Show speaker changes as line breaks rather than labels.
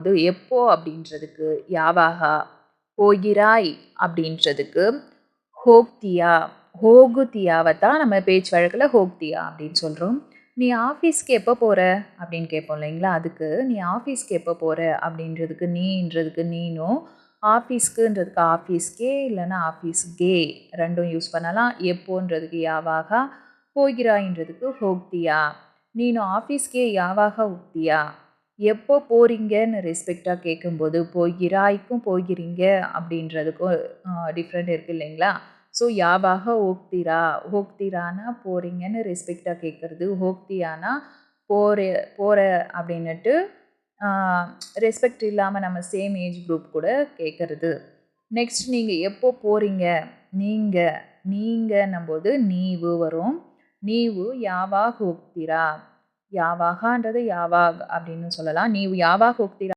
அது எப்போ அப்படின்றதுக்கு யாவாகா, போகிறாய் அப்படின்றதுக்கு ஹோக்தியா, ஹோகுதியாவை தான் நம்ம பேச்சு வழக்கில் ஹோக்தியா அப்படின்னு சொல்கிறோம். நீ ஆஃபீஸ்க்கு எப்போ போகிற அப்படின்னு கேட்போம் இல்லைங்களா, அதுக்கு நீ ஆஃபீஸ்க்கு எப்போ போகிற அப்படின்றதுக்கு நீன்றதுக்கு நீனும், ஆஃபீஸ்க்குன்றதுக்கு ஆஃபீஸ்க்கே இல்லைன்னா ஆஃபீஸ்கே ரெண்டும் யூஸ் பண்ணலாம். எப்போன்றதுக்கு யாவாகா, போகிறாயின்றதுக்கு ஹோக்தியா. நீனும் ஆஃபீஸ்க்கே யாவாக உக்தியா, எப்போ போகிறீங்கன்னு ரெஸ்பெக்டாக கேட்கும்போது போகிறாய்க்கும் போகிறீங்க அப்படின்றதுக்கும் டிஃப்ரெண்ட் இருக்குது இல்லைங்களா. ஸோ யாவாக ஓக்திரா, ஹோக்திரானா போகிறீங்கன்னு ரெஸ்பெக்டாக கேட்குறது, ஹோக்தியானா போகிற அப்படின்னுட்டு ரெஸ்பெக்ட் இல்லாமல் நம்ம சேம் ஏஜ் குரூப் கூட கேட்குறது. நெக்ஸ்ட் நீங்கள் எப்போ போகிறீங்க, நீங்கன்னும் போது நீவு வரும். நீவு யாவாக ஹோக்திரா, யாவாகான்றது யாவாக் அப்படின்னு சொல்லலாம். நீவு யாவாக ஹோக்திரா